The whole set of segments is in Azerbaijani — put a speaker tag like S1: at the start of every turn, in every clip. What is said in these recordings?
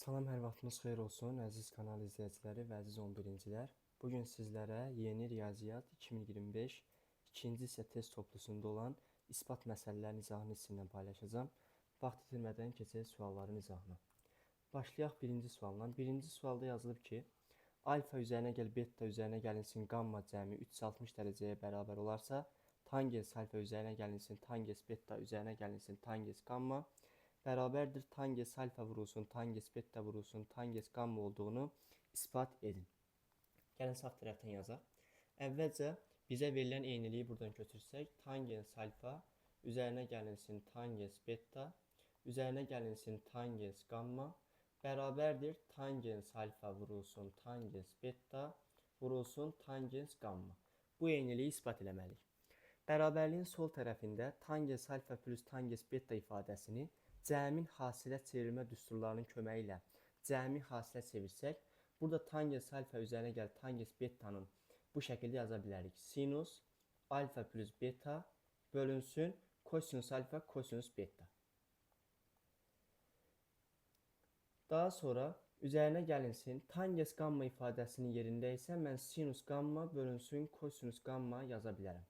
S1: Salam, hər vaxtınız xeyir olsun, əziz kanal izləyiciləri və əziz 11-cilər. Bugün sizlərə yeni riyaziyyat 2025 ikinci hissə test toplusunda olan isbat məsələlərin izahını sizinlə paylaşacağım. Vaxt itirmədən keçək sualların izahına. Başlayaq birinci sualla. Birinci sualda yazılıb ki, alfa üzərinə gəl beta üzərinə gəlinsin qamma cəmi 360 dərəcəyə bərabər olarsa, tangens alfa üzərinə gəlinsin tangens beta üzərinə gəlinsin tangens qamma bərabərdir tangens alfa vurulsun, tangens beta vurulsun, tangens qamma olduğunu ispat edin. Gəlin sağ tərəfdən yazaq. Əvvəlcə bizə verilən eyniliyi buradan götürsək, tangens alfa üzərinə gəlinsin tangens beta, üzərinə gəlinsin tangens qamma bərabərdir tangens alfa vurulsun, tangens beta vurulsun, tangens qamma. Bu eyniliyi ispat eləməliyik. Bərabərliyin sol tərəfində tangens alfa plus tangens beta ifadəsini cəmin hasilə çevrilmə düsturlarının köməyi ilə cəmi hasilə çevirsək, burada tangens alfa üzərinə gəl tangens betanın bu şəkildə yaza bilərik. Sinus alfa plus beta bölünsün kosinus alfa kosinus beta. Daha sonra üzərinə gəlinsin tangens qamma ifadəsinin yerində isə mən sinus qamma bölünsün kosinus qamma yaza bilərəm.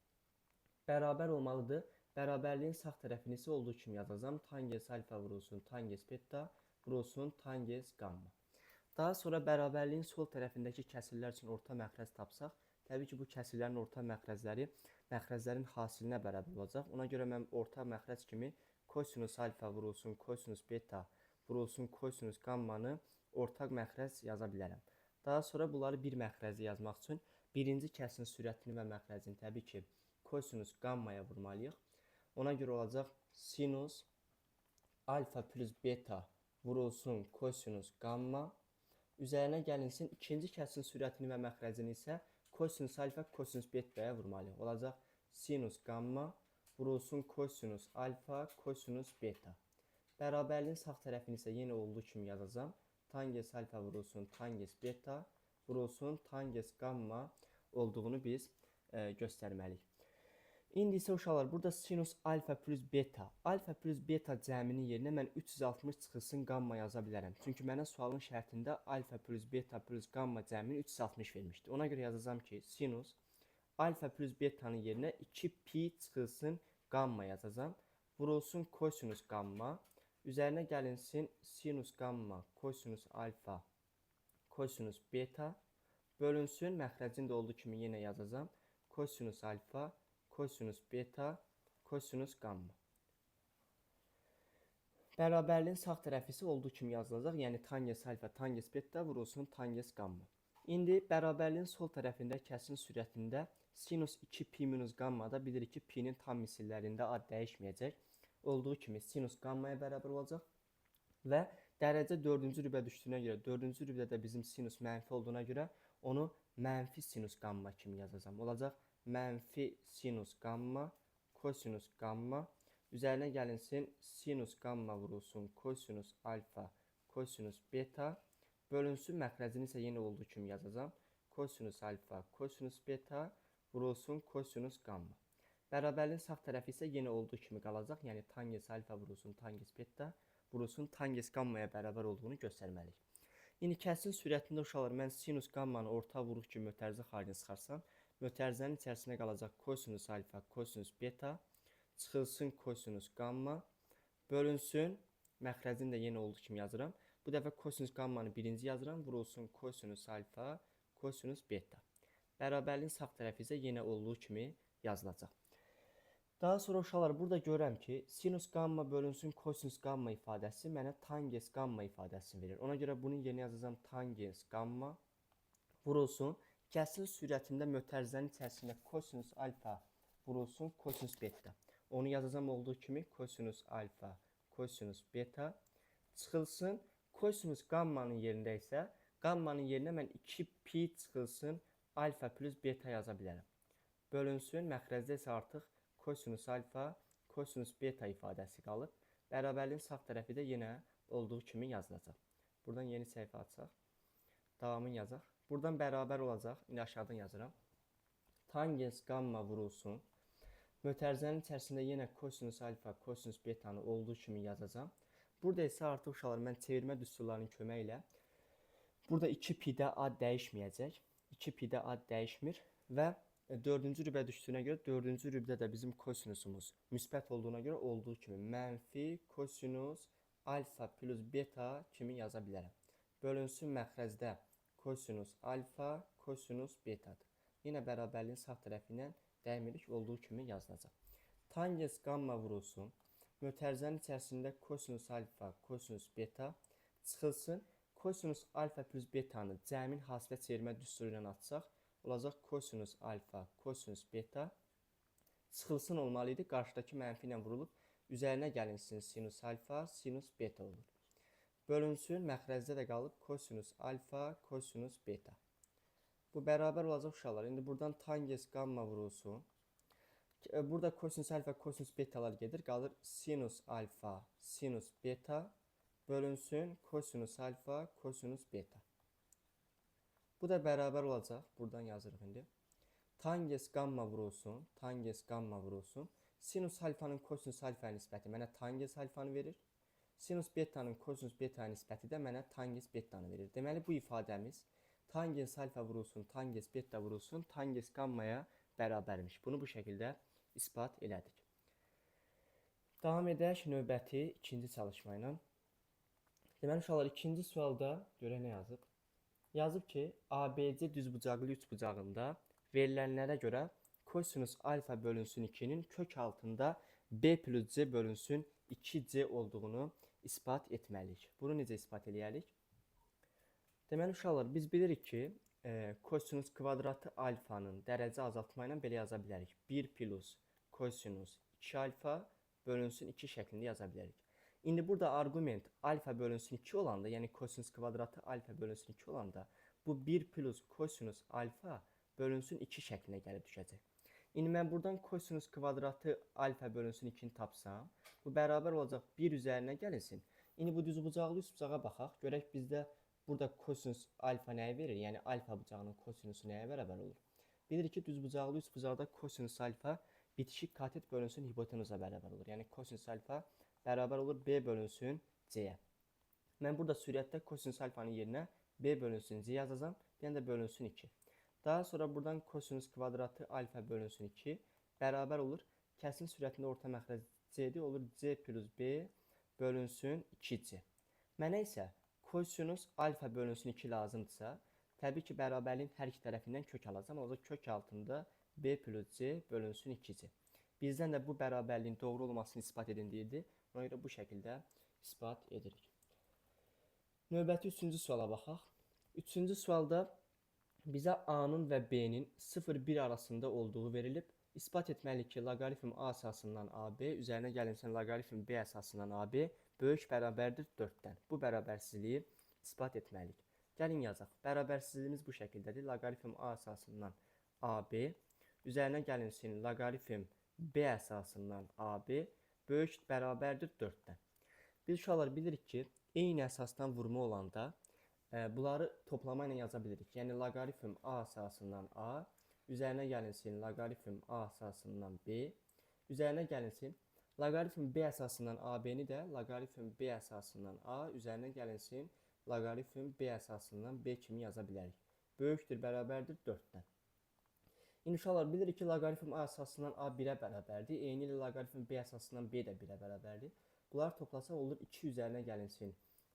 S1: Bərabər olmalıdır. Bərabərliyin sağ tərəfini isə olduğu kimi yazacağım. Tangens alfa vurulsun, tangens beta vurulsun, tangens qamma. Daha sonra bərabərliyin sol tərəfindəki kəsirlər üçün orta məxrəc tapsaq, təbii ki, bu kəsirlərin orta məxrəcləri məxrəclərin hasilinə bərabər olacaq. Ona görə mən orta məxrəc kimi kosinus alfa vurulsun, kosinus beta vurulsun, kosinus qammanı ortaq məxrəc yaza bilərəm. Daha sonra bunları bir məxrəci yazmaq üçün birinci kəsin sürətini və məxrəcini təbii ki, kosinus qammaya vurmalıyıq. Ona görə olacaq sinus alfa plus beta vurulsun kosinus qamma. Üzərinə gəlinsin ikinci kəsin sürətini və məxrəcini isə kosinus alfa kosinus betaya vurmalıyıq. Olacaq sinus qamma vurulsun kosinus alfa kosinus beta. Bərabərliyin sağ tərəfini isə yenə olduğu kimi yazacağım. Tangens alfa vurulsun tangens beta vurulsun tangens qamma olduğunu biz göstərməliyik. İndi isə uşaqlar, burada sinus alfa plus beta. Alfa plus beta cəminin yerinə mən 360 çıxılsın qamma yaza bilərəm. Çünki mənə sualın şərtində alfa plus beta plus qamma cəmini 360 vermişdi. Ona görə yazacağım ki, sinus alfa plus betanın yerinə 2 pi çıxılsın qamma yazacağım. Vurulsun kosinus qamma. Üzərinə gəlinsin sinus qamma, kosinus alfa, kosinus beta. Bölünsün, məxrəcini də olduğu kimi yenə yazacağım. Kosinus alfa, kosinus beta, kosinus qamma. Bərabərliyin sağ tərəfi isə olduğu kimi yazılacaq. Yəni tangens alfa, tangens beta vurulsun tangens qamma. İndi bərabərliyin sol tərəfində kəsin sürətində sinus 2 pi minus qammada bilirik ki, pi'nin tam misillərində ad dəyişməyəcək. Olduğu kimi sinus qammaya bərabər olacaq. Və dərəcə 4-cü rübə düşdüyünə görə, 4-cü rübədə bizim sinus mənfi olduğuna görə onu mənfi sinus qamma kimi yazacağım. Olacaq mənfi sinus qamma, kosinus qamma. Üzərinə gəlinsin sinus qamma vurulsun kosinus alfa, kosinus beta. Bölünsün, məxrəcini isə yenə olduğu kimi yazacağım. Kosinus alfa, kosinus beta vurulsun kosinus qamma. Bərabərliyin sağ tərəfi isə yenə olduğu kimi qalacaq. Yəni tangens alfa vurulsun tangens beta vurulsun tangens qammaya bərabər olduğunu göstərməliyik. İndi kəsin sürətində uşaqlar mən sinus qammanı orta vuruq kimi mötərizə xaricinə çıxarsam, mötərizənin içərisində qalacaq kosinus alfa, kosinus beta, çıxılsın kosinus qamma, bölünsün, məxrəcini də yenə olduğu kimi yazıram. Bu dəfə kosinus qammanı birinci yazıram, vurulsun kosinus alfa, kosinus beta. Bərabərliyin sağ tərəfi isə yenə olduğu kimi yazılacaq. Daha sonra uşaqlar, burada görürəm ki, sinus qamma bölünsün kosinus qamma ifadəsi mənə tangens qamma ifadəsini verir. Ona görə bunun yerinə yazacağım tangens qamma vurulsun. Kəsin sürətində mötərizənin içərisində kosinus alfa vurulsun kosinus beta. Onu yazacağım olduğu kimi kosinus alfa, kosinus beta çıxılsın. Kosinus qammanın yerində isə qammanın yerinə mən 2 pi çıxılsın alfa plus beta yaza bilərəm. Bölünsün, məxrəcdə isə artıq kosinus alfa, kosinus beta ifadəsi qalıb. Bərabərliyin sağ tərəfi də yenə olduğu kimi yazılacaq. Buradan yeni səhifə açaq. Davamını yazaq. Buradan bərabər olacaq. İndi aşağıdan yazıram. Tangens qamma vurulsun. Mötərizənin içərisində yenə kosinus alfa, kosinus betanı olduğu kimi yazacağım. Burada isə artıq uşaqlar mən çevirmə düsturlarının köməyi ilə burada 2pi-də ad dəyişməyəcək. 2pi-də ad dəyişmir və 4-cü rübə düşdüyünə görə 4-cü rübdə də bizim kosinusumuz müsbət olduğuna görə olduğu kimi mənfi kosinus alfa plus beta kimi yaza bilərəm. Bölünsün məxrəcdə kosinus alfa kosinus betadır. Yenə bərabərliyin sağ tərəfi ilə dəymirik, olduğu kimi yazılacaq. Tangens qamma vurulsun. Mötərizənin içərisində kosinus alfa kosinus beta çıxılsın. Kosinus alfa plus betanı cəmin hasilə çevirmə düsturu ilə atsaq, olacaq kosinus alfa kosinus beta çıxılsın olmalı idi. Qarşıdakı mənfi ilə vurulub üzərinə gəlinsin sinus alfa sinus beta olur. Bölünsün, məxrəcdə də qalıb kosinus alfa kosinus beta. Bu bərabər olacaq uşaqlar. İndi buradan tangens qamma vurulsun. Burada kosinus alfa kosinus betalar gedir, qalır sinus alfa sinus beta bölünsün kosinus alfa kosinus beta. Bu da bərabər olacaq. Buradan yazırıq indi. Tangens qamma vurulsun. Tangens qamma vurulsun. Sinus alfanın kosinus alfa nisbəti mənə tangens alfanı verir. Sinus betanın kosinus beta nisbəti də mənə tangens betanı verir. Deməli bu ifadəmiz tangens alfa vurulsun, tangens beta vurulsun, tangens qammaya bərabərmiş. Bunu bu şəkildə ispat elədik. Davam edək növbəti ikinci çalışma ilə. Deməli uşaqlar ikinci sualda görək nə yazıb. Yazıb ki, ABC düzbucaqlı üçbucağında verilənlərə görə kosinus alfa bölünsün 2-nin kök altında B plus C bölünsün 2C olduğunu ispat etməliyik. Bunu necə ispat eləyərik? Deməli uşaqlar biz bilirik ki, kosinus kvadratı alfanın dərəcə azaltma ilə belə yaza bilərik. 1 plus kosinus 2 alfa bölünsün 2 şəklində yaza bilərik. İndi burada argument alfa bölünsün 2 olanda, yəni kosinus kvadratı alfa bölünsün 2 olanda bu 1 plus kosinus alfa bölünsün 2 şəklinə gəlib düşəcək. İndi mən buradan kosinus kvadratı alfa bölünsün 2-ni tapsam, bu bərabər olacaq 1 üzərinə gəlinsin. İndi bu düzbucaqlı üçbucağa baxaq. Görək bizdə burada kosinus alfa nəyi verir? Yəni alfa bucağının kosinusu nəyə bərabər olur? Bilirik ki, düzbucaqlı üçbucaqda kosinus alfa bitişik katet bölünsün hipotenuza bərabər olur. Yəni kosinus alfa bərabər olur B bölünsün C-yə. Mən burada sürətdə kosinus alfanın yerinə B bölünsün C yazacağam. Bir də bölünsün 2. Daha sonra buradan kosinus kvadratı alfa bölünsün 2 bərabər olur. Kəsin sürətində orta məxrəc C-dir, olur C plus B bölünsün 2C. Mənə isə kosinus alfa bölünsün 2 lazımdırsa, təbii ki, bərabərliyin hər iki tərəfindən kök alacağım. O da kök altında B plus C bölünsün 2C. Bizdən də bu bərabərliyin doğru olmasını ispat edin deyildi. Ona görə bu şəkildə ispat edirik. Növbəti üçüncü suala baxaq. Üçüncü sualda bizə A-nın və B-nin 0-1 arasında olduğu verilib. İspat etməliyik ki, loqaritm A əsasından AB üzərinə gəlinsin loqaritm B əsasından AB böyük bərabərdir 4-dən. Bu bərabərsizliyi ispat etməliyik. Gəlin yazaq. Bərabərsizliyimiz bu şəkildədir. Loqaritm A əsasından AB üzərinə gəlinsin loqaritm B əsasından AB böyük bərabərdir 4-dən. Biz uşaqlar bilirik ki, eyni əsasdan vurma olanda bunları toplama ilə yaza bilirik. Yəni loqaritm A əsasından A üzərinə gəlinsin loqaritm A əsasından B üzərinə gəlinsin loqaritm B əsasından AB-ni də loqaritm B əsasından A üzərinə gəlinsin loqaritm B əsasından B kimi yaza bilərik. Böyükdür, bərabərdir 4-dən. İndi uşaqlar bilirik ki, loqaritm A əsasından A 1-ə bərabərdir. Eyni ilə loqaritm B əsasından B də 1-ə bərabərdir. Bunlar toplasaq olur 2 üzərinə gəlinsin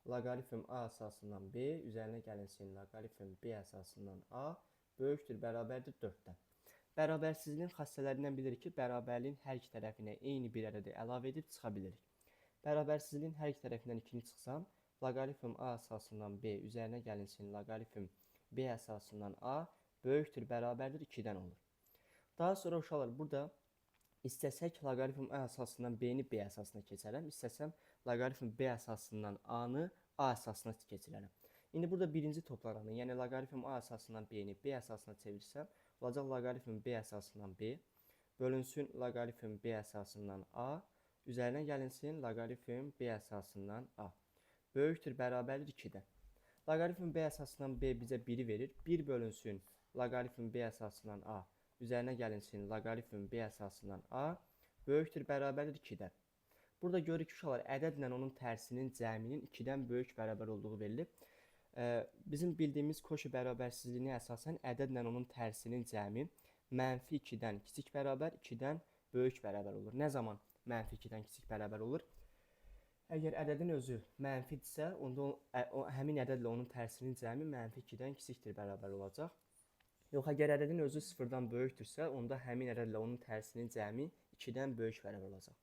S1: loqaritm A əsasından B üzərinə gəlinsin loqaritm B əsasından A böyükdür, bərabərdir 4-dən. Bərabərsizliyin xassələrindən bilirik ki, bərabərliyin hər iki tərəfinə eyni bir ərədə əlavə edib çıxa bilirik. Bərabərsizliyin hər iki tərəfindən 2-ni çıxsam, loqaritm A əsasından B üzərinə gəlinsin loqaritm B əsasından A böyükdür, bərabərdir 2-dən olur. Daha sonra uşaqlar burada İstəsək loqaritm A əsasından B-ni B əsasına keçərəm. İstəsəm loqaritm B əsasından A-nı A əsasına keçirərəm. İndi burada birinci toplaranı, yəni loqaritm A əsasından B-ni B əsasına çevirsəm, olacaq loqaritm B əsasından B bölünsün loqaritm B əsasından A üzərinə gəlinsin loqaritm B əsasından A. Böyükdür, bərabərdir 2-dən. Loqaritm B əsasından B bizə 1-i verir. 1 bölünsün loqaritm B əsasından A üzərinə gəlinsin loqaritm B əsasından A böyükdür, bərabərdir 2-dən. Burada görürük ki uşaqlar ədədlə onun tərsinin cəminin 2-dən böyük bərabər olduğu verilib. Bizim bildiyimiz Koşi bərabərsizliyinə əsasən ədədlə onun tərsinin cəmi -2-dən kiçik bərabər, 2-dən böyük bərabər olur. Nə zaman -2-dən kiçik bərabər olur? Əgər ədədin özü mənfidirsə, onda həmin ədədlə onun tərsinin cəmi -2-dən kiçikdir bərabər olacaq. Yox, əgər ədədin özü 0-dan böyükdürsə, onda həmin ədədlə onun tərsinin cəmi 2-dən böyük bərabər olacaq.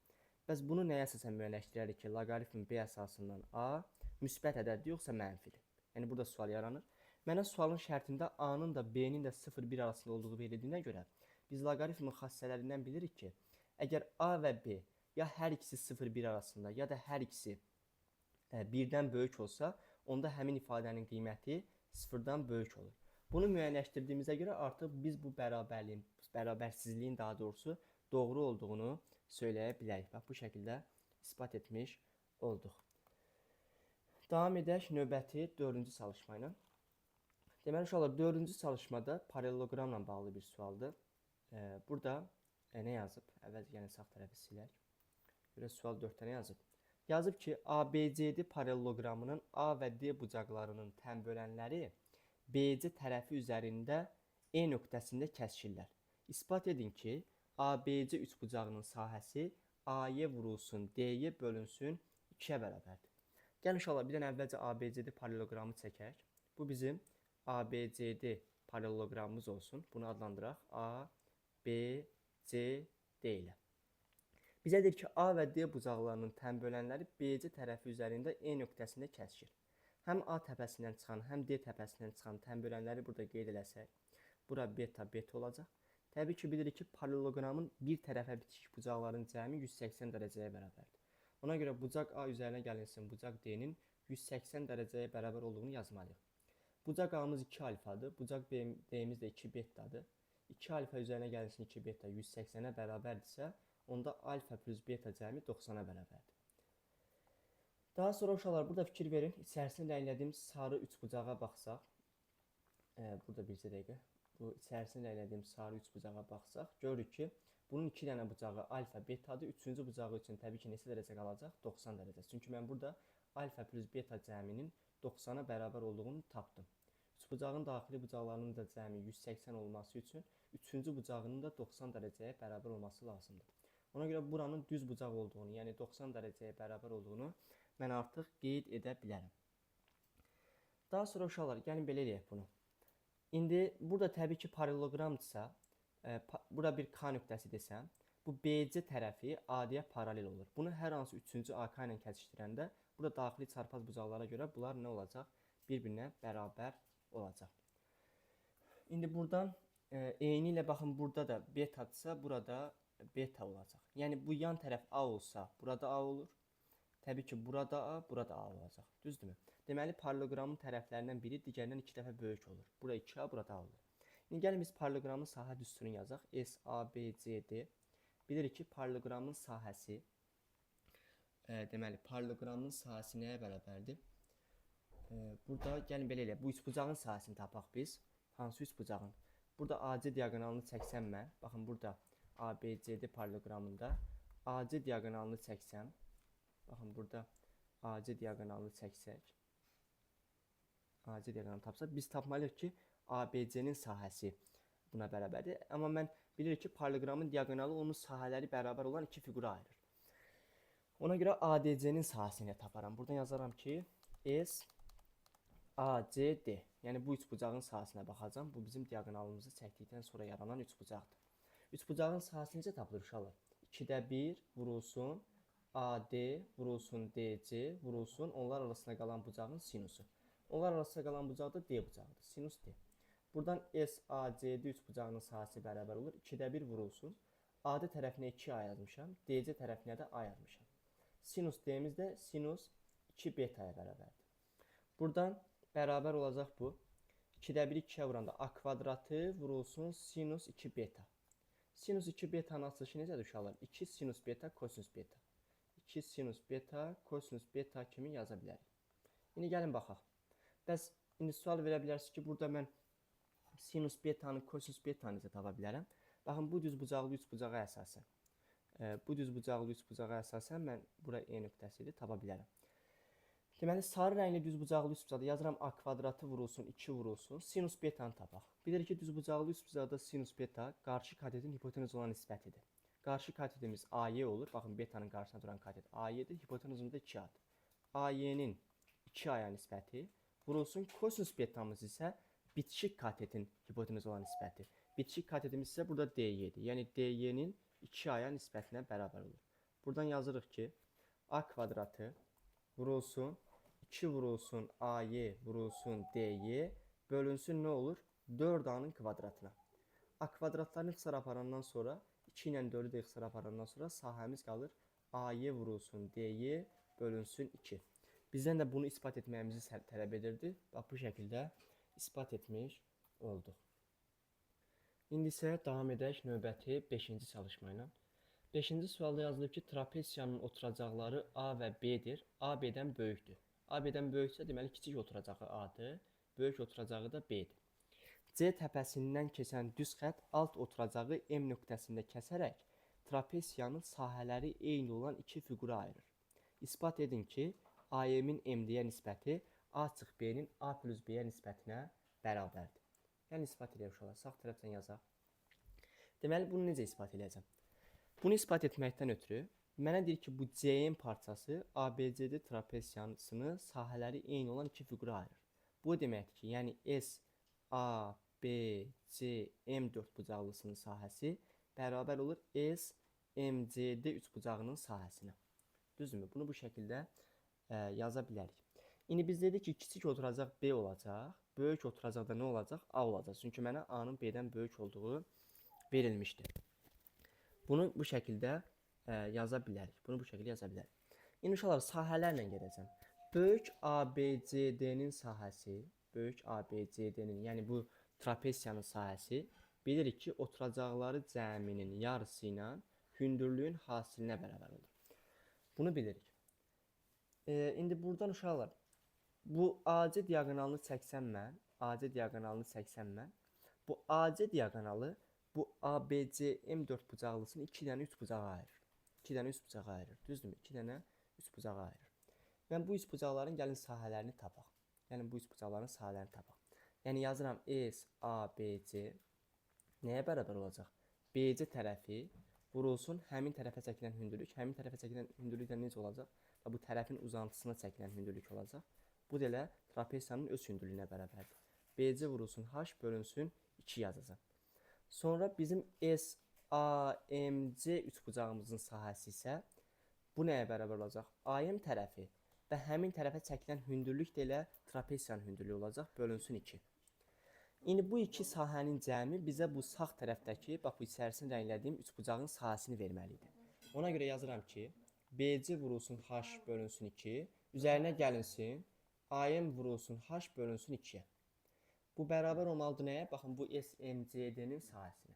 S1: Bəs bunu nəyə əsasən müəyyənləşdirərik ki, loqaritm b əsasından a müsbət ədəddir, yoxsa mənfidir? Yəni burada sual yaranır. Mənə sualın şərtində a-nın da b-nin də 0-1 arasında olduğu verildiyinə görə biz loqaritmin xassələrindən bilirik ki, əgər a və b ya hər ikisi 0-1 arasında, ya da hər ikisi 1-dən böyük olsa, onda həmin ifadənin qiyməti 0-dan böyük olur. Bunu müəyyənləşdirdiyimizə görə artıq biz bu bərabərsizliyin daha doğrusu doğru olduğunu söyləyə bilərik. Bax, bu şəkildə ispat etmiş olduq. Davam edək növbəti 4-cü çalışma ilə. Deməli, uşaqlar, 4-cü çalışmada paralleloqramla bağlı bir sualdır. Burada nə yazıb? Əvvəlcə yəni sağ tərəfi silək. Görə sual 4-də nə yazıb? Yazıb ki, ABCD paralleloqramının A və D bucaqlarının tən bölənləri BC tərəfi üzərində E nöqtəsində kəsişirlər. İspat edin ki, ABC üçbucağının sahəsi A-ya vurulsun, D-yə bölünsün 2-yə bərabərdir. Gəlin uşaqlar, bir dənə əvvəlcə ABCD paralleloqramı çəkək. Bu bizim ABCD paralleloqramımız olsun. Bunu adlandıraq A, B, C, D ilə. Bizə deyir ki, A və D bucaqlarının tən bölənləri BC tərəfi üzərində E nöqtəsində kəsişir. Həm A təpəsindən çıxan, həm D təpəsindən çıxan tən bölənləri burada qeyd eləsək, bura beta olacaq. Təbii ki, bilirik ki, paralleloqramın bir tərəfə bitişik bucaqların cəmi 180 dərəcəyə bərabərdir. Ona görə bucaq A üzərinə gəlinsin, bucaq D-nin 180 dərəcəyə bərabər olduğunu yazmalıyıq. Bucaq A-mız 2 alfadır, bucaq D-miz də 2 betadır. 2 alfa üzərinə gəlinsin 2 beta 180-ə bərabərdirsə, onda alfa plus beta cəmi 90-a bərabərdir. Daha sonra uşaqlar, burada fikir verin, içərisində rənglədiyim sarı üçbucağa baxsaq, burada bircə dəqiqə, bu içərisində rənglədiyim sarı üçbucağa baxsaq, görürük ki, bunun 2 dənə bucağı alfa betadır, 3-cü bucağı üçün təbii ki, neçə dərəcə qalacaq? 90 dərəcə. Çünki mən burada alfa plus beta cəminin 90-a bərabər olduğunu tapdım. Üçbucağın daxili bucaqlarının da cəmi 180 olması üçün 3-cü bucağının da 90 dərəcəyə bərabər olması lazımdır. Ona görə buranın düz bucaq olduğunu, yəni 90 dərəcəyə bərabər olduğunu mən artıq qeyd edə bilərəm. Daha sonra uşaqlar, gəlin belə eləyək bunu. İndi burada təbii ki, paralleloqramdırsa, burada bir K nöqtəsi desəm, bu BC tərəfi AD-yə paralel olur. Bunu hər hansı 3-cü AK ilə kəsişdirəndə, burada daxili çarpaz bucaqlara görə bunlar nə olacaq? Bir-birinə bərabər olacaq. İndi buradan eyni ilə baxın, burada da betadırsa, burada beta olacaq. Yəni bu yan tərəf A olsa, burada A olur. Təbii ki, burada A, burada A olacaq. Düzdürmü? Deməli, paralleloqramın tərəflərindən biri digərindən 2 dəfə böyük olur. Burada 2A, burada A olur. İndi gəlin biz paralleloqramın sahə düsturunu yazaq. SABCD. Bilirik ki, paralleloqramın sahəsi, deməli, paralleloqramın sahəsi nəyə bərabərdir? Burada gəlin belə eləyək. Bu üçbucağın sahəsini tapaq biz. Hansı üçbucağın? Burada AC diaqonalını çəksəm mən. Baxın, burada ABCD paralleloqramında AC diaqonalını çəksəm. Baxın, burada AC diaqonalını çəksək. AC diaqonalını tapsaq, biz tapmalıyıq ki, ABC-nin sahəsi buna bərabərdir. Amma mən bilirik ki, paralleloqramın diaqonalı onun sahələri bərabər olan iki fiqura ayırır. Ona görə ADC-nin sahəsini taparam. Buradan yazaram ki, SACD. Yəni bu üçbucağın sahəsinə baxacam. Bu bizim diaqonalımızı çəkdikdən sonra yaranan üçbucaqdır. Üçbucağın sahəsi necə tapılır uşaqlar? 2-də 1 vurulsun AD, vurulsun DC, vurulsun onlar arasında qalan bucağın sinusu. Onlar arasında qalan bucaq da D bucağıdır. Sinus D. Buradan SACD üçbucağının sahəsi bərabər olur. 2-də 1 vurulsun. AD tərəfinə 2A yazmışam. DC tərəfinə də A yazmışam. Sinus D'miz də sinus 2 betaya bərabərdir. Buradan bərabər olacaq bu. 2-də 1 2-yə vuranda A kvadratı vurulsun sinus 2 beta. Sinus 2 betanın açılışı necədir uşaqlar? 2 sinus beta kosinus beta. 2 sinus beta kosinus beta kimi yaza bilərik. İndi gəlin baxaq. Bəs indi sual verə bilərsiniz ki, burada mən sinus betanı kosinus betanı necə tapa bilərəm? Baxın, bu düz bucaqlı üç bucağa əsasən. Bu düzbucaqlı üçbucağa əsasən mən bura E nöqtəsidir tapa bilərəm. Deməli, sarı rəngli düzbucaqlı üçbucaqda yazıram a kvadratı vurulsun 2 vurulsun. Sinus betanı tapaq. Bilirik ki, düzbucaqlı üçbucaqda sinus beta qarşı katetin hipotenuza olan nisbətidir. Qarşı katetimiz AY olur. Baxın, betanın qarşısına duran katet AY-dir. Hipotenuzumuz da 2A-dır. AY-nin 2A-ya nisbəti vurulsun. Kosinus betamız isə bitişik katetin hipotenuza olan nisbəti. Bitişik katetimiz isə burada DY-dir. Yəni DY-nin 2A-ya nisbətinə bərabər olur. Buradan yazırıq ki, A kvadratı vurulsun 2 vurulsun AY vurulsun DY bölünsün nə olur? 4A'nın kvadratına. A kvadratlarını ixtisar aparandan sonra 2 ilə 4'ü də ixtisar aparandan sonra sahəmiz qalır AY vurulsun DY bölünsün 2. Bizdən də bunu ispat etməyimizi tələb edirdi. Bax, bu şəkildə ispat etmiş olduq. İndi isə davam edək növbəti 5-ci çalışma ilə. 5-ci sualda yazılıb ki, trapesiyanın oturacaqları A və B-dir. A B-dən böyükdür. A B-dən böyüksə, deməli, kiçik oturacağı A-dır, böyük oturacağı da B-dir. C təpəsindən keçən düz xətt alt oturacağı M nöqtəsində kəsərək trapesiyanın sahələri eyni olan iki fiqura ayırır. İspat edin ki, AM-in MD-yə nisbəti A-B-nin A plus B-yə nisbətinə bərabərdir. Yəni, ispat edək uşaqlar. Sağ tərəfdən yazaq. Deməli, bunu necə ispat edəcəm? Bunu ispat etməkdən ötürü mənə deyir ki, bu CM parçası ABCD trapesiyasını sahələri eyni olan iki fiqura ayırır. Bu deməkdir ki, yəni S, A, B, C, M dörtbucaqlısının sahəsi bərabər olur S, M, C, D üçbucağının sahəsinə. Düzdürmü? Bunu bu şəkildə yaza bilərik. İndi biz dedik ki, kiçik oturacaq B olacaq, böyük oturacaq da nə olacaq? A olacaq. Çünki mənə A-nın B-dən böyük olduğu verilmişdir. Bunu bu şəkildə yaza bilərik. İndi uşaqlar, sahələrlə gedəcəm. Böyük ABCD-nin sahəsi, yəni bu trapesiyanın sahəsi, bilirik ki, oturacaqları cəminin yarısı ilə hündürlüyün hasilinə bərabər olur. Bunu bilirik. İndi buradan uşaqlar, bu AC diaqonalını çəksəm mən, bu AC diaqonalı bu ABCM dörtbucaqlısını 2 dənə üçbucağa ayırır. 2 dənə üçbucağa ayırır. Düzdürmü? 2 dənə üçbucağa ayırır. Mən bu üçbucaqların gəlin sahələrini tapaq. Yəni yazıram S, A, B, C nəyə bərabər olacaq? BC tərəfi vurulsun həmin tərəfə çəkilən hündürlük. Həmin tərəfə çəkilən hündürlük də necə olacaq? Bu tərəfin uzantısına çəkilən hündürlük olacaq. Bu da elə trapesiyanın öz hündürlüyünə bərabərdir. BC vurulsun H bölünsün 2 yazacaq. Sonra bizim SAMC üçbucağımızın sahəsi isə bu nəyə bərabər olacaq? AM tərəfi və həmin tərəfə çəkilən hündürlük də elə trapesiyanın hündürlüyü olacaq, bölünsün 2. İndi bu iki sahənin cəmi bizə bu sağ tərəfdəki, bax bu içərisini rənglədiyim üçbucağın sahəsini verməlidir. Ona görə yazıram ki, BC vurulsun H bölünsün 2, üzərinə gəlinsin, AM vurulsun H bölünsün 2-yə. Bu bərabər olmalıdır nəyə? Baxın, bu SMCD-nin sahəsinə.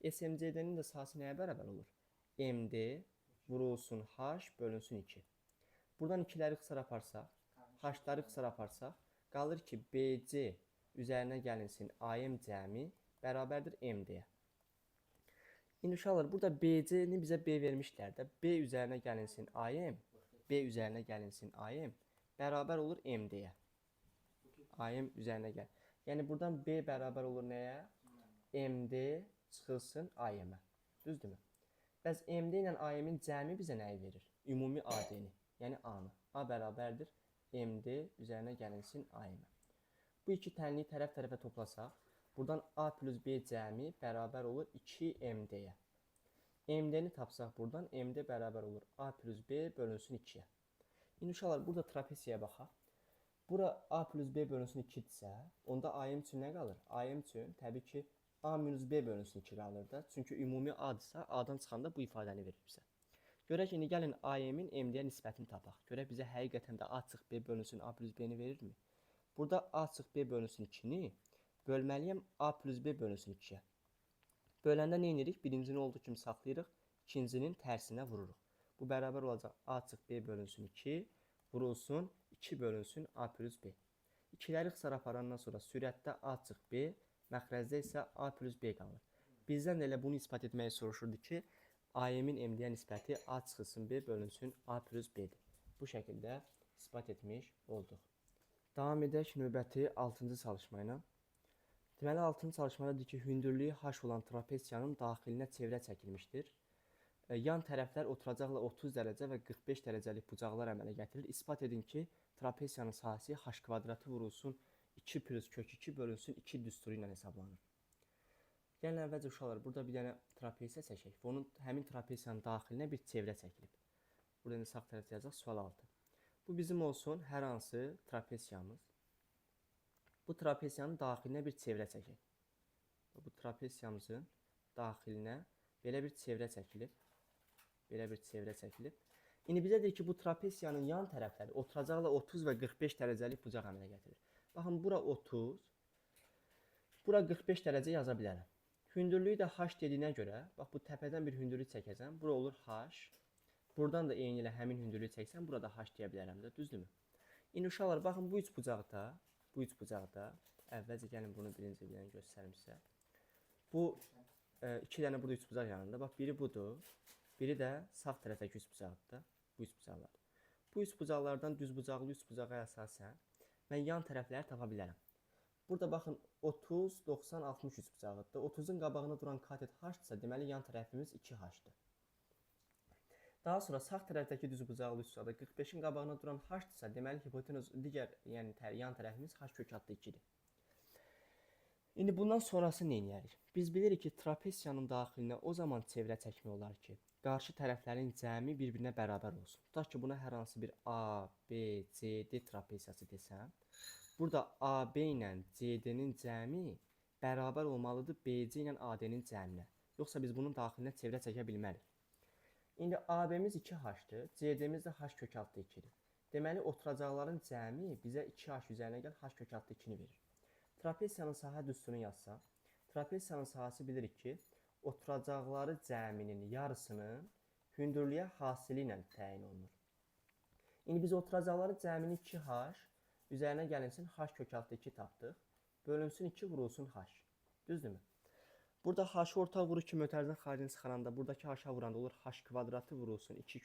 S1: SMCD-nin də sahəsi nəyə bərabər olur? MD vurulsun H bölünsün 2. Buradan 2'ləri ixtisar aparsaq, H-ları ixtisar aparsaq, qalır ki, BC üzərinə gəlinsin AM cəmi bərabərdir MD-yə. İndi uşaqlar, burada BC-ni bizə B vermişlər də. B üzərinə gəlinsin AM bərabər olur MD-yə. AM üzərinə gəl. Yəni buradan B bərabər olur nəyə? MD çıxılsın AM-ə. Düzdürmü? Bəs MD ilə AM-in cəmi bizə nəyi verir? Ümumi AD-ni, yəni A-nı. A bərabərdir MD üzərinə gəlinsin AM-ə. Bu iki tənliyi tərəf-tərəfə toplasaq, buradan A plus B cəmi bərabər olur 2MD-yə. MD-ni tapsaq buradan MD bərabər olur A plus B bölünsün 2-yə. İndi uşaqlar, burada trapesiyaya baxaq. Bura A plus B bölünsün 2-dirsə, onda AM üçün nə qalır? AM üçün təbii ki, A minus B bölünsün 2 qalır da. Çünki ümumi A-dırsa, A-dan çıxanda bu ifadəni verir bizə. Görək, indi gəlin AM-in MD-yə nisbətini tapaq. Görək, bizə həqiqətən də A-B bölünsün A plus B-ni verirmi? Burada A-B bölünsün 2-ni bölməliyəm A plus B bölünsün 2-yə. Böləndə nə edirik? Birincini olduğu kimi saxlayırıq, ikincinin tərsinə vururuq. Bu bərabər olacaq A-B bölünsün 2, vurulsun 2 bölünsün A plus B. 2'ləri ixtisar aparandan sonra sürətdə A-B, məxrəzdə isə A plus B qalır. Bizdən də elə bunu ispat etməyi soruşurdu ki, AM-in MD-yə nisbəti A çıxılsın B bölünsün A plus B-dir. Bu şəkildə isbat etmiş olduq. Davam edək növbəti 6-cı çalışma ilə. Deməli 6-cı çalışmada deyir ki, hündürlüyü h olan trapesiyanın daxilinə çevrə çəkilmişdir. Yan tərəflər oturacaqla 30 dərəcə və 45 dərəcəlik bucaqlar əmələ gətirir. İsbat edin ki, trapesiyanın sahəsi h kvadratı vurulsun 2 plus kök 2 bölünsün 2 düsturu ilə hesablanır. Gəlin əvvəlcə uşaqlar, burada bir dənə trapesiya çəkək və onun həmin trapesiyanın daxilinə bir çevrə çəkilib. Burada indi sağ tərəfdə yazacaq sual altı. Bu bizim olsun hər hansı trapesiyamız. Bu trapesiyanın daxilinə bir çevrə çəkək. Bu trapesiyamızın daxilinə belə bir çevrə çəkilib. Belə bir çevrə çəkilib. İndi bizə deyir ki, bu trapesiyanın yan tərəfləri oturacaqla 30 və 45 dərəcəlik bucaq əmələ gətirir. Baxın, bura 30, bura 45 dərəcə yaza bilərəm. Hündürlüyü də h dediyinə görə, bax bu təpədən bir hündürlük çəkəcəm. Bura olur h. Buradan da eyni ilə həmin hündürlüyü çəksəm, burada h deyə bilərəm də, düzdürmü? İndi uşaqlar, baxın bu üç bucaqda, əvvəlcə gəlin bunu birinci bilən göstərim sizə. Bu iki dənə burada üç bucaq yanında. Bax biri budur, biri də sağ tərəfdəki üç bucaqdır. Bu üç bucaqlar. Bu üç bucaqlardan düz bucaqlı üç bucağa əsasən mən yan tərəfləri tapa bilərəm. Burada baxın 30, 90, 60 üç bucağıdır. 30-un qabağına duran katet h-dırsa, deməli yan tərəfimiz 2h-dır. Daha sonra sağ tərəfdəki düz bucaqlı üç bucaqda 45-in qabağına duran h-dırsa, deməli hipotenuz digər yəni yan tərəfimiz h kök adlı 2-dir. İndi bundan sonrası nə edərik? Biz bilirik ki, trapesiyanın daxilinə o zaman çevrə çəkmək olar ki, qarşı tərəflərin cəmi bir-birinə bərabər olsun. Tutaq ki, buna hər hansı bir A, B, C, D trapesiyası desəm, burada AB ilə CD-nin cəmi bərabər olmalıdır BC ilə AD-nin cəminə. Yoxsa biz bunun daxilinə çevrə çəkə bilmərik. İndi AB-miz 2h-dır, CD-miz də h kök adlı 2-dir. Deməli, oturacaqların cəmi bizə 2h üzərinə gəl h kök adlı 2-ni verir. Trapesiyanın sahə düsturunu yazsaq, trapesiyanın sahəsi bilirik ki, oturacaqları cəminin yarısının hündürlüyə hasili ilə təyin olunur. İndi biz oturacaqları cəmini 2h üzərinə gəlinsin h kök altı 2 tapdıq. Bölünsün 2 vurulsun h. Düzdürmü? Burada h-ı ortaq vurur ki, mötərizədən xaricini çıxaranda buradakı h-a vuranda olur h kvadratı vurulsun 2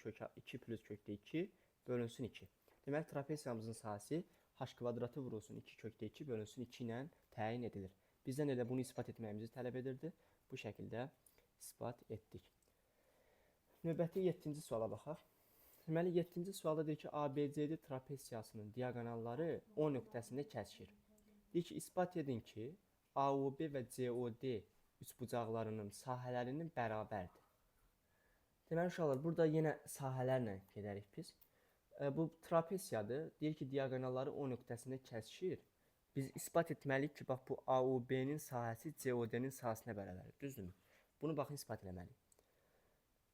S1: plus kökdə 2 bölünsün 2. Deməli, trapesiyamızın sahəsi h kvadratı vurulsun 2 kökdə 2 bölünsün 2 ilə təyin edilir. Bizdən elə bunu ispat etməyimizi tələb edirdi. Bu şəkildə ispat etdik. Növbəti 7-ci suala baxaq. Deməli, 7-ci sualda deyir ki, ABCD trapesiyasının diaqonalları O nöqtəsində kəsişir. Deyir ki, ispat edin ki, AOB və COD üçbucaqlarının sahələrinin bərabərdir. Deməli, uşaqlar, burada yenə sahələrlə gedərik biz. Bu trapesiyadır. Deyir ki, diaqonalları O nöqtəsində kəsişir. Biz ispat etməliyik ki, bax, bu AOB-nin sahəsi COD-nin sahəsinə bərabərdir. Düzdürmü? Bunu baxın, ispat eləməliyik.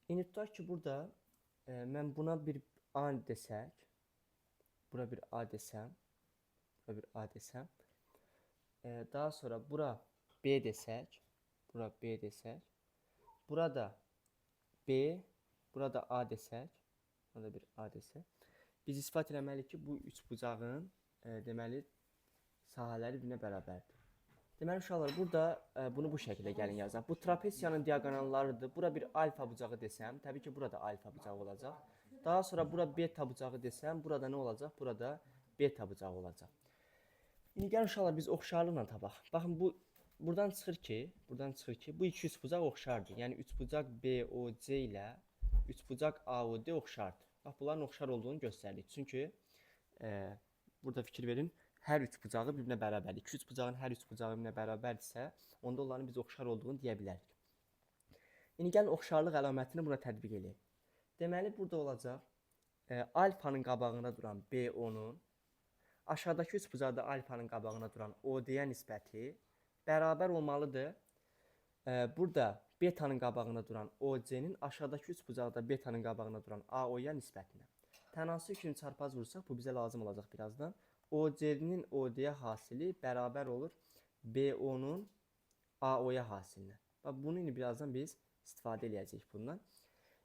S1: İndi tutaq ki, burada mən buna bir A desək, bura bir A desəm, bura bir A desəm, daha sonra bura B desək, bura B desək, burada B, burada A desək, burada bir A desək, biz ispat eləməliyik ki, bu üç bucağın deməli sahələri birinə bərabərdir. Deməli, uşaqlar, burada bunu bu şəkildə gəlin yazaq. Bu trapesiyanın diaqonallarıdır. Bura bir alfa bucağı desəm, təbii ki, burada alfa bucağı olacaq. Daha sonra bura beta bucağı desəm, burada nə olacaq? Burada beta bucağı olacaq. İndi gəlin uşaqlar, biz oxşarlıqla tapaq. Baxın, buradan çıxır ki, bu iki üçbucaq oxşardır. Yəni üçbucaq BOC ilə üçbucaq AOD oxşardır. Bax, bunların oxşar olduğunu göstəririk. Çünki burada fikir verin, hər üç bucağı bir-birinə bərabərdir. İki üç bucağın hər üç bucağı bir-birinə bərabərdirsə, onda onların biz oxşar olduğunu deyə bilərik. İndi gəlin oxşarlıq əlamətini buna tətbiq edək. Deməli, burada olacaq alfanın qabağında duran BO-nun aşağıdakı üç bucaqda alfanın qabağına duran OD-yə nisbəti bərabər olmalıdır. Burada betanın qabağına duran OC-nin aşağıdakı üç bucaqda betanın qabağına duran AO-ya nisbətinə. Tənasüb kimi çarpaz vursaq, bu bizə lazım olacaq birazdan. OC-nin OD-yə hasili bərabər olur BO-nun AO-ya hasilinə. Bunu indi birazdan biz istifadə edəcəyik bundan.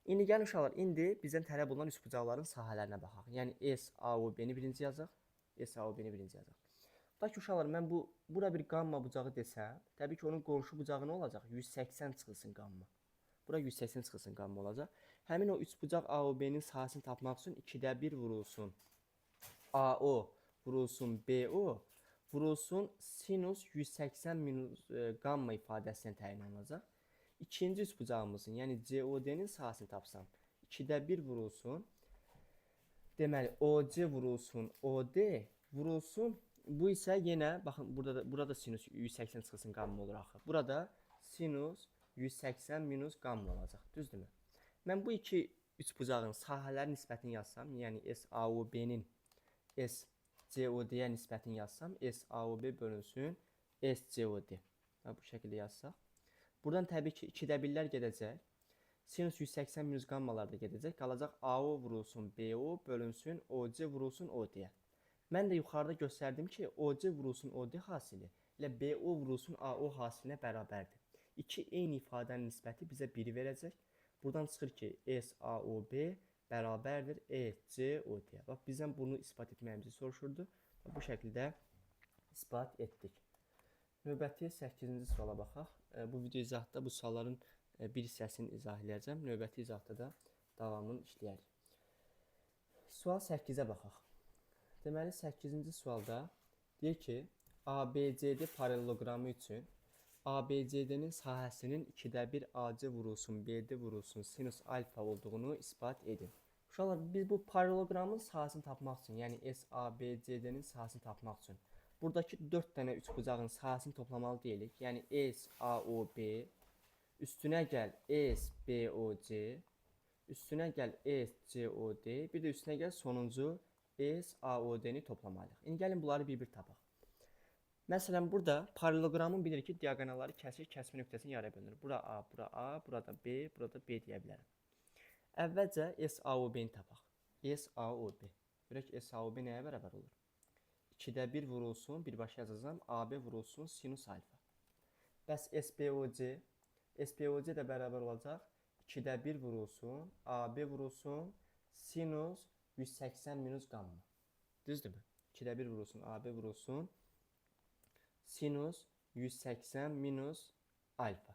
S1: İndi gəlin uşaqlar, indi bizdən tələb olunan üçbucaqların sahələrinə baxaq. Yəni SAOB-ni birinci yazaq. SAOB-ni birinci yazaq. Tutaq ki, uşaqlar, mən bura bir qamma bucağı desəm, təbii ki, onun qonşu bucağı nə olacaq? 180 çıxılsın qamma. Bura 180 çıxılsın qamma olacaq. Həmin o üçbucaq AOB-nin sahəsini tapmaq üçün 2də 1 vurulsun AO vurulsun BO vurulsun sinus 180 minus qamma ifadəsindən təyin olunacaq. İkinci üçbucağımızın, yəni COD-nin sahəsini tapsam 2də 1 vurulsun. Deməli OC vurulsun OD vurulsun. Bu isə yenə baxın burada sinus 180 çıxılsın qamma olur axı. Burada sinus 180 minus qamma olacaq. Düzdürmü? Mən bu iki üçbucağın sahələri nisbətini yazsam, yəni SAOB-nin SCOD-yə nisbətini yazsam, SAOB bölünsün SCOD. Bu şəkildə yazsaq. Buradan təbii ki 2də 1-lər gedəcək. Sinus 180 minus qammalar da gedəcək. Qalacaq AO vurulsun BO bölünsün OC vurulsun OD-yə. Mən də yuxarıda göstərdim ki, OC vurulsun OD hasili ilə BO vurulsun AO hasilinə bərabərdir. İki eyni ifadənin nisbəti bizə 1 verəcək. Buradan çıxır ki, SAOB bərabərdir ECOD-yə. Bax, bizdən bunu ispat etməyimizi soruşurdu. Bu şəkildə ispat etdik. Növbəti 8-ci suala baxaq. Bu video izahda bu sualların bir hissəsini izah edəcəm. Növbəti izahda da davamını işləyərik. Sual 8-ə baxaq. Deməli 8-ci sualda deyir ki, ABCD paralleloqramı üçün ABCD-nin sahəsinin 2də 1 AC vurulsun BD vurulsun sinus alfa olduğunu ispat edin. Uşaqlar, biz bu paralleloqramın sahəsini tapmaq üçün, yəni SABCD-nin sahəsini tapmaq üçün buradakı 4 dənə üçbucağın sahəsini toplamalı deyilik. Yəni SAOB üstünə gəl SBOC üstünə gəl SCOD, bir də üstünə gəl sonuncu SAOD-ni toplamalıyıq. İndi gəlin bunları bir-bir tapaq. Məsələn, burada paralleloqramın bilirik ki, diaqonalları kəsir, kəsmə nöqtəsini yarıya bölünür. Bura A, bura A, burada B, burada B deyə bilərəm. Əvvəlcə SAOB-ni tapaq. SAOB. Görək SAOB nəyə bərabər olur? 2də 1 vurulsun, birbaşa yazacağım, AB vurulsun sinus alfa. Bəs SBOC? SBOC də bərabər olacaq. 2də 1 vurulsun, AB vurulsun sinus 180 minus qamma. Düzdürmü? 2də 1 vurulsun, AB vurulsun sinus 180 minus alfa.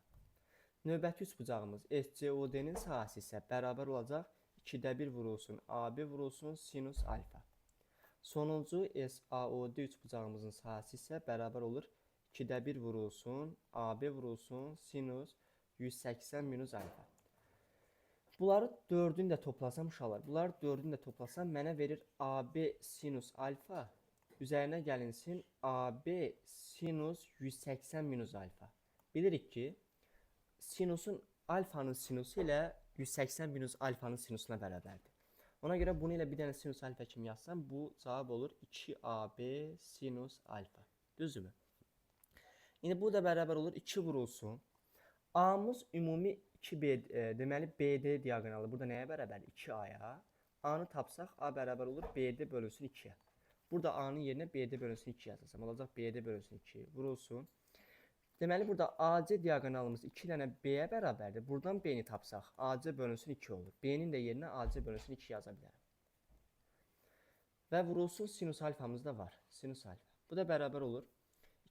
S1: Növbəti üçbucağımız SCOD-nin sahəsi isə bərabər olacaq 2də 1 vurulsun, AB vurulsun sinus alfa. Sonuncu SAOD üçbucağımızın sahəsi isə bərabər olur 2də 1 vurulsun, AB vurulsun sinus 180 minus alfa. Bunları dördünü də toplasam uşaqlar, bunları dördünü də toplasam mənə verir AB sinus alfa üzərinə gəlinsin AB sinus 180 minus alfa. Bilirik ki, sinusun alfanın sinusu ilə 180 minus alfanın sinusuna bərabərdir. Ona görə bunu ilə bir dənə sinus alfa kimi yazsam, bu cavab olur 2AB sinus alfa. Düzdürmü? İndi bu da bərabər olur 2 vurulsun. A'mız ümumi 2B, deməli BD diaqonalı burada nəyə bərabərdir? 2A'ya. A'nı tapsaq, A bərabər olur BD bölünsün 2'yə. Burada A'nın yerinə BD bölünsün 2 yazacağım. Olacaq BD bölünsün 2 vurulsun. Deməli burada AC diaqonalımız 2 dənə B'yə bərabərdir. Buradan B'ni tapsaq AC bölünsün 2 olur. B'nin də yerinə AC bölünsün 2 yaza bilərəm. Və vurulsun sinus alfamız da var. Sinus alfa. Bu da bərabər olur.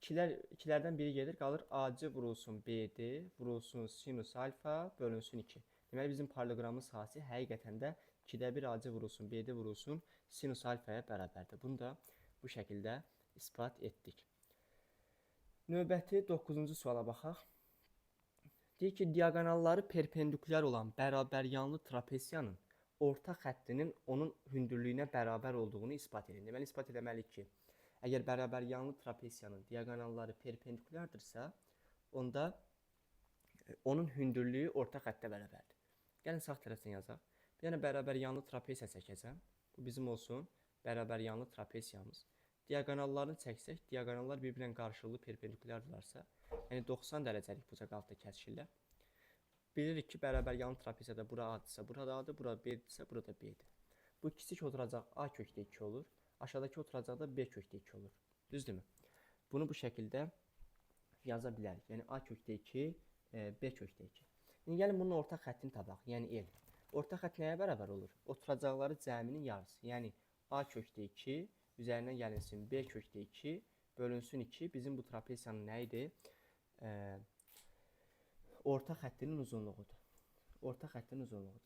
S1: İkilərdən biri gedir, qalır AC vurulsun BD vurulsun sinus alfa bölünsün 2. Deməli bizim paralleloqramın sahəsi həqiqətən də 2də 1 AC vurulsun BD vurulsun sinus alfaya bərabərdir. Bunu da bu şəkildə ispat etdik. Növbəti 9-cu suala baxaq. Deyir ki, diaqonalları perpendikulyar olan bərabər yanlı trapesiyanın orta xəttinin onun hündürlüyünə bərabər olduğunu ispat edin. Deməli, ispat etməliyik ki, əgər bərabər yanlı trapesiyanın diaqonalları perpendikulyardırsa, onda onun hündürlüyü orta xəttə bərabərdir. Gəlin sağ tərəfdən yazaq. Bir dənə bərabər yanlı trapesiya çəkəcəm. Bu bizim olsun bərabər yanlı trapesiyamız. Diaqonallarını çəksək, diaqonallar bir-birlə qarşılıqlı perpendikulyardırlarsa, yəni 90 dərəcəlik bucaq altda kəsişirlər. Bilirik ki, bərabər yanlı trapesiyada bura A-dırsa, burada A-dır, bura B-dirsə, burada B-dir. Bu kiçik oturacaq A kökdə 2 olur, aşağıdakı oturacaq da B kökdə 2 olur. Düzdürmü? Bunu bu şəkildə yaza bilərik. Yəni A kökdə 2, B kökdə 2. İndi gəlin bunun orta xəttini tapaq, yəni L. Orta xətt nəyə bərabər olur? Oturacaqları cəminin yarısı, yəni A kökdə 2, üzərinə gəlinsin B kökdə 2, bölünsün 2. Bizim bu trapesiyanın nə idi? Orta xəttinin uzunluğudur. orta xəttin uzunluğudur.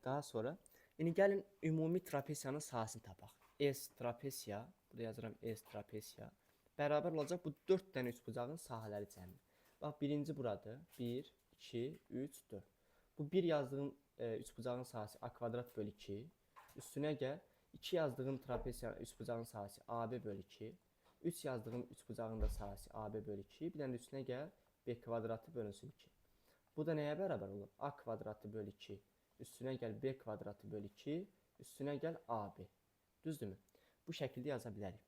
S1: Daha sonra indi gəlin ümumi trapesiyanın sahəsini tapaq. S trapesiya, burada yazıram S trapesiya bərabər olacaq bu 4 dənə üçbucağın sahələri cəmi. Bax, birinci buradır. 1, 2, 3, 4. Bu 1 yazdığım üçbucağın sahəsi a kvadrat bölü 2. Üstünə gəl. 2 yazdığım trapesiya üçbucağın sahəsi AB bölü 2. 3 yazdığım üçbucağın da sahəsi AB bölü 2. Bir dənə də üstünə gəl. B kvadratı bölünsün 2. Bu da nəyə bərabər olur? A kvadratı bölü 2. Üstünə gəl B kvadratı bölü 2. Üstünə gəl AB. Düzdürmü? Bu şəkildə yaza bilərik.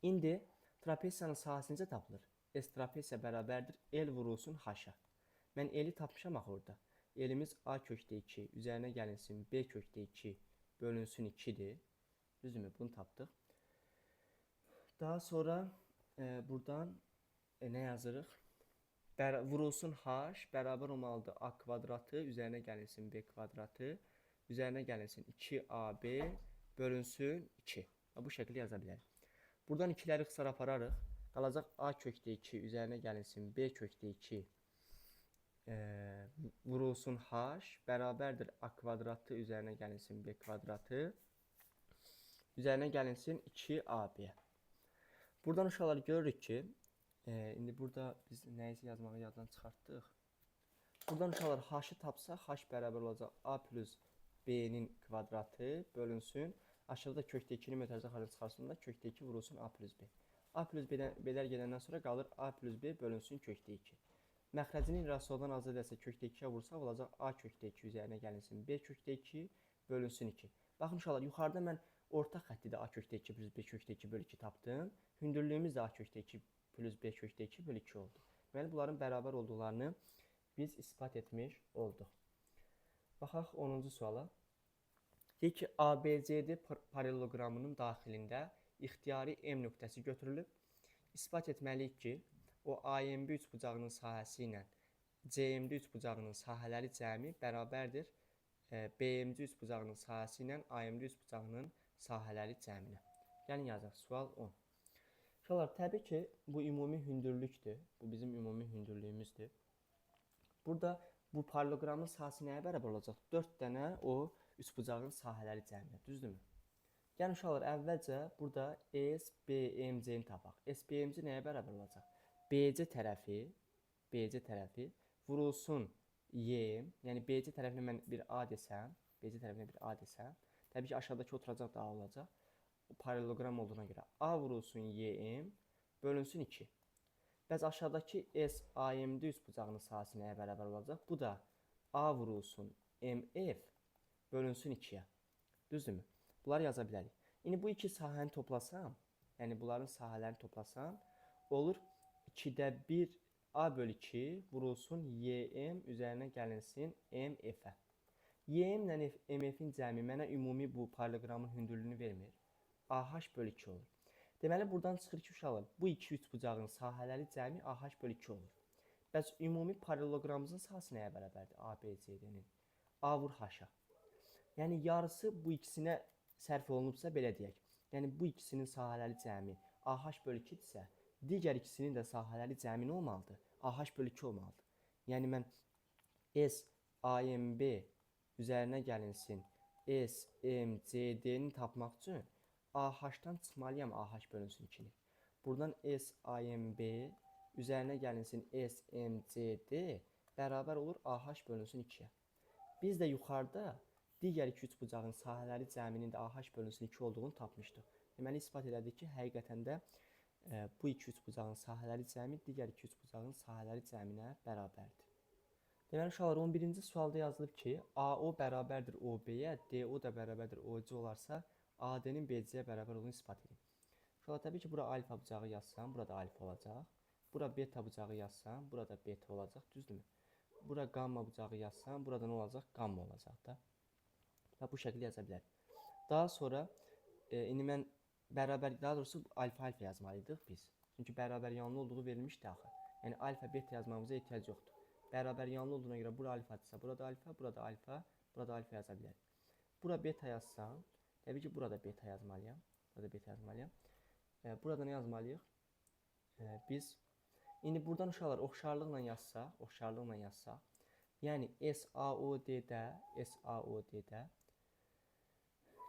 S1: İndi trapesiyanın sahəsi necə tapılır? S trapesiya bərabərdir L vurulsun H-a. Mən L-i tapmışam axı orada. L-imiz A kökdə 2, üzərinə gəlinsin B kökdə 2, bölünsün 2-dir. Düzdürmü? Bunu tapdıq. Daha sonra buradan nə yazırıq? Vurulsun H bərabər olmalıdır A kvadratı, üzərinə gəlinsin B kvadratı, üzərinə gəlinsin 2AB bölünsün 2. Bu şəkildə yaza bilərik. Buradan ikiləri xısar apararıq. Qalacaq A kökdə 2, üzərinə gəlinsin B kökdə 2 vurulsun H bərabərdir A kvadratı, üzərinə gəlinsin B kvadratı, üzərinə gəlinsin 2AB. Buradan uşaqlar görürük ki, indi burada biz nəyisə yazmağı yaddan çıxartdıq. Buradan uşaqlar H-ı tapsaq, H bərabər olacaq A plus B-nin kvadratı bölünsün. Aşağıda kökdə 2-ni mötərizə xarici çıxarsın da kökdə 2 vurulsun A plus B. A plus B-lər gedəndən sonra qalır A plus B bölünsün kökdə 2. Məxrəcini irrasionaldan azad edəsə kökdə 2-yə vursaq olacaq A kökdə 2 üzərinə gəlinsin B kökdə 2 bölünsün 2. Baxın uşaqlar, yuxarıda mən orta xətti də A kökdə 2 plus B kökdə 2 bölü 2 tapdım. Hündürlüyümüz də A kökdə 2 plus B kökdə 2 bölü 2 oldu. Deməli, bunların bərabər olduqlarını biz ispat etmiş olduq. Baxaq 10-cu suala. Deyir ki, ABCD paralelogramının daxilində ixtiyari M nöqtəsi götürülüb. İspat etməliyik ki, o AMB üçbucağının sahəsi ilə CMD üçbucağının sahələri cəmi bərabərdir BMC üçbucağının sahəsi ilə AMD üçbucağının sahələri cəminə. Gəlin yazaq. Sual 10. Uşaqlar, təbii ki, bu ümumi hündürlükdür. Bu bizim ümumi hündürlüyümüzdür. Burada bu paralelogramın sahəsi nəyə bərabər olacaq? 4 dənə o üçbucağın sahələri cəminə. Düzdürmü? Gəlin uşaqlar, əvvəlcə burada SBMC-ni tapaq. SBMC nəyə bərabər olacaq? BC tərəfi vurulsun YM, yəni BC tərəfinə mən bir A desəm, təbii ki, aşağıdakı oturacaq da A olacaq. Paralelogram olduğuna görə A vurulsun YM bölünsün 2. Bəs aşağıdakı SAMD üçbucağının sahəsi nəyə bərabər olacaq? Bu da A vurulsun MF bölünsün 2-yə. Düzdürmü? Bunları yaza bilərik. İndi bu iki sahəni toplasam, yəni bunların sahələrini toplasam, olur 2-də 1 A bölü 2 vurulsun YM üzərinə gəlinsin MF-ə. YM ilə MF-in cəmi mənə ümumi bu paralelogramın hündürlüyünü vermir. AH bölü 2 olur. Deməli, buradan çıxır ki, uşaqlar, bu iki üçbucağın sahələri cəmi AH bölü 2 olur. Bəs ümumi paralelogramımızın sahəsi nəyə bərabərdir? ABCD-nin. A vur H-a. Yəni, yarısı bu ikisinə sərf olunubsa, belə deyək. Yəni, bu ikisinin sahələri cəmi AH bölü 2-dirsə, digər ikisinin də sahələri cəmi nə olmalıdır? AH bölü 2 olmalıdır. Yəni, mən SAMB üzərinə gəlinsin SMCD-ni tapmaq üçün AH-dan çıxmalıyam AH bölünsün 2-ni. Buradan SAMB üzərinə gəlinsin SMCD bərabər olur AH bölünsün 2-yə. Biz də yuxarıda digər iki üçbucağın sahələri cəminin də AH bölünsün 2 olduğunu tapmışdıq. Deməli, ispat elədik ki, həqiqətən də bu iki üçbucağın sahələri cəmi digər iki üçbucağın sahələri cəminə bərabərdir. Deməli, uşaqlar, 11-ci sualda yazılıb ki, AO bərabərdir OB-yə, DO da bərabərdir OC olarsa, AD-nin BC-yə bərabər olduğunu ispat edin. Uşaqlar, təbii ki, bura alfa bucağı yazsam, burada alfa olacaq. Bura beta bucağı yazsam, burada beta olacaq, düzdürmü? Bura gamma bucağı yazsam, burada nə olacaq? Gamma olacaq da. Və bu şəkildə yaza bilərik. Daha sonra, indi mən bərabər, daha doğrusu alfa yazmalıydıq biz. Çünki bərabər yanlı olduğu verilmişdi axı. Yəni, alfa beta yazmamıza ehtiyac yoxdur. Bərabər yanlı olduğuna görə bura alfadırsa, burada alfa, burada alfa, burada alfa yaza bilərik. Bura beta yazsam, təbii ki, burada beta yazmalıyam. Burada nə yazmalıyıq? Biz, indi buradan uşaqlar oxşarlıqla yazsaq, Yəni SAOD-də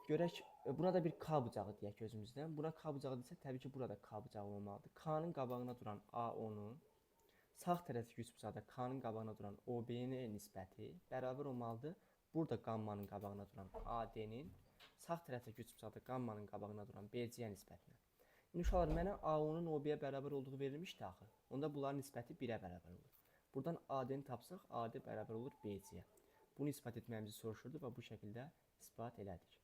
S1: görək, buna da bir K bucağı deyək özümüzdən. Buna K bucağı desə, təbii ki, burada K bucağı olmalıdır. K-nın qabağına duran AO-nun sağ tərəfdəki üçbucaqda K-nın qabağına duran OB-nin nisbəti bərabər olmalıdır. Burada qammanın qabağına duran AD-nin sağ tərəfdəki üçbucaqda qammanın qabağına duran BC-yə nisbətinə. İndi uşaqlar, mənə AO-nun OB-yə bərabər olduğu verilmişdi axı. Onda bunların nisbəti 1-ə bərabər olur. Buradan AD-ni tapsaq, AD bərabər olur BC-yə. Bunu isbat etməyimizi soruşurdu və bu şəkildə ispat elədik.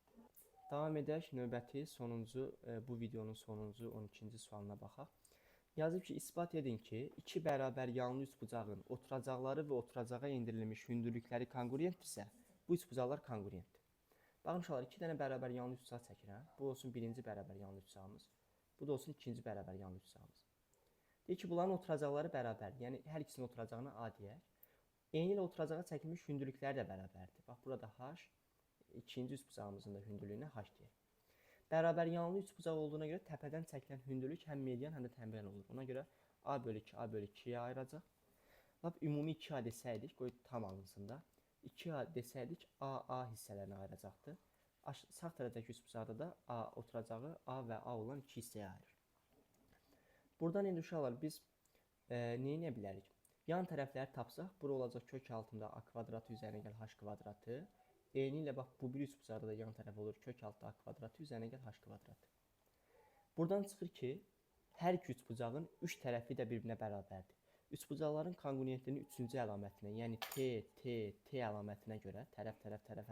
S1: Davam edək, növbəti sonuncu, bu videonun sonuncu 12-ci sualına baxaq. Yazıb ki, ispat edin ki, iki bərabər yanlı üçbucağın oturacaqları və oturacağa endirilmiş hündürlükləri konqurentdirsə, bu üçbucaqlar konqurentdir. Baxın uşaqlar, iki dənə bərabər yanlı üçbucaq çəkirəm. Bu olsun birinci bərabər yanlı üçbucağımız. Bu da olsun ikinci bərabər yanlı üçbucağımız. Deyir ki, bunların oturacaqları bərabərdir. Yəni, hər ikisinin oturacağına A deyək. Eyni ilə oturacağa çəkilmiş hündürlükləri də bərabərdir. Bax, burada H, ikinci üçbucağımızın da hündürlüyünə H deyək. Bərabər yanlı üçbucaq olduğuna görə təpədən çəkilən hündürlük həm median, həm də təmbiyan olur. Ona görə A bölü 2, A bölü 2-yə ayıracaq. Lap ümumi 2A desəydik, qoy tam alınsın da. 2A desəydik, A hissələrinə ayıracaqdır. Sağ tərəfdəki üçbucaqda da A oturacağı A və A olan iki hissəyə ayırır. Buradan indi uşaqlar biz nə edə bilərik? Yan tərəfləri tapsaq, bura olacaq kök altında A kvadratı üzərinə gəl H kvadratı. Eyni ilə bax, bu bir üçbucaqda da yan tərəf olur kök altında A kvadratı üzərinə gəl H kvadratı. Buradan çıxır ki, hər iki üçbucağın üç tərəfi də bir-birinə bərabərdir. Üçbucaqların konqurentinin üçüncü əlamətinə, yəni T əlamətinə görə, tərəf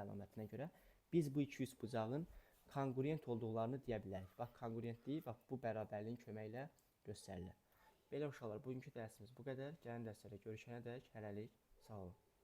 S1: əlamətinə görə biz bu iki üçbucağın konqurent olduqlarını deyə bilərik. Bax, konqurentliyi bax, bu bərabərliyin köməyi ilə göstərilir. Belə uşaqlar, bugünkü dərsimiz bu qədər. Gələn dərslərdə görüşənədək hələlik sağ olun.